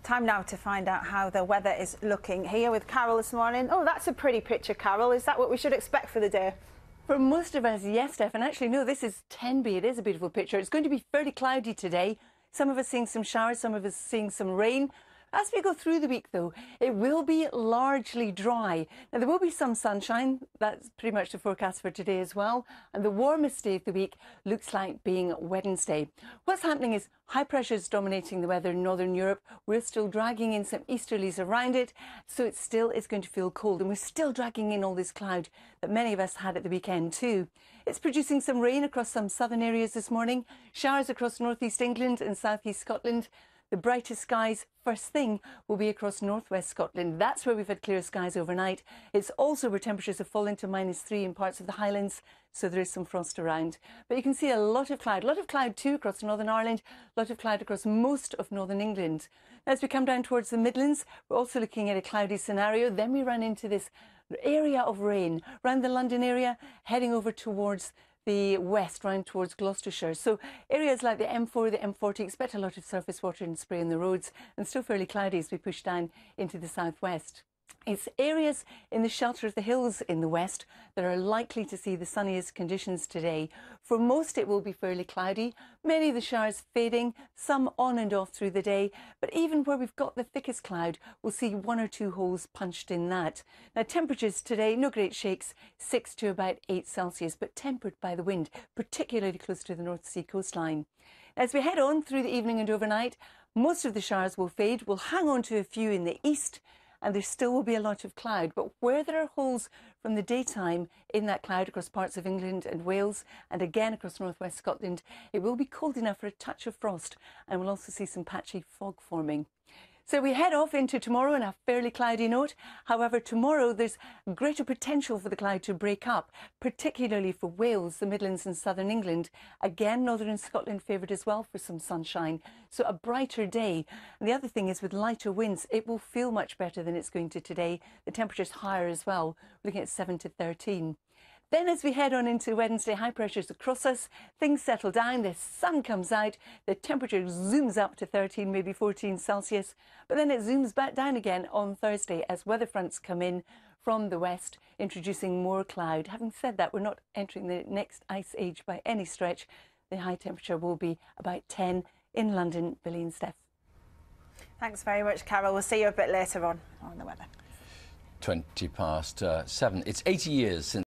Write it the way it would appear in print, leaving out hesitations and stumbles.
Time now to find out how the weather is looking here with Carol this morning. Oh, that's a pretty picture, Carol. Is that what we should expect for the day? For most of us, yes, Steph. And actually, no, this is Tenby. It is a beautiful picture. It's going to be fairly cloudy today. Some of us seeing some showers, some of us seeing some rain. As we go through the week, though, it will be largely dry. Now, there will be some sunshine. That's pretty much the forecast for today as well. And the warmest day of the week looks like being Wednesday. What's happening is high pressure is dominating the weather in northern Europe. We're still dragging in some easterlies around it, so it still is going to feel cold. And we're still dragging in all this cloud that many of us had at the weekend too. It's producing some rain across some southern areas this morning, showers across northeast England and southeast Scotland. The brightest skies, first thing, will be across northwest Scotland. That's where we've had clear skies overnight. It's also where temperatures have fallen to -3 in parts of the Highlands, so there is some frost around. But you can see a lot of cloud too across Northern Ireland, a lot of cloud across most of northern England. As we come down towards the Midlands, we're also looking at a cloudy scenario. Then we run into this area of rain around the London area, heading over towards the west, round towards Gloucestershire. So areas like the M4, the M40, expect a lot of surface water and spray on the roads, and still fairly cloudy as we push down into the southwest. It's areas in the shelter of the hills in the west that are likely to see the sunniest conditions today. For most, it will be fairly cloudy, many of the showers fading, some on and off through the day, but even where we've got the thickest cloud, we'll see 1 or 2 holes punched in that. Now, temperatures today, no great shakes, 6 to about 8 Celsius, but tempered by the wind, particularly close to the North Sea coastline. As we head on through the evening and overnight, most of the showers will fade. We'll hang on to a few in the east, and there still will be a lot of cloud. But where there are holes from the daytime in that cloud across parts of England and Wales, and again across northwest Scotland, it will be cold enough for a touch of frost, and we'll also see some patchy fog forming. So we head off into tomorrow on a fairly cloudy note. However, tomorrow there's greater potential for the cloud to break up, particularly for Wales, the Midlands and southern England. Again, northern Scotland favoured as well for some sunshine. So a brighter day. And the other thing is, with lighter winds, it will feel much better than it's going to today. The temperature's higher as well, looking at 7 to 13. Then as we head on into Wednesday, high pressures across us, things settle down, the sun comes out, the temperature zooms up to 13, maybe 14 Celsius, but then it zooms back down again on Thursday as weather fronts come in from the west, introducing more cloud. Having said that, we're not entering the next ice age by any stretch. The high temperature will be about 10 in London. Billy and Steph. Thanks very much, Carol. We'll see you a bit later on the weather. 7. It's 80 years since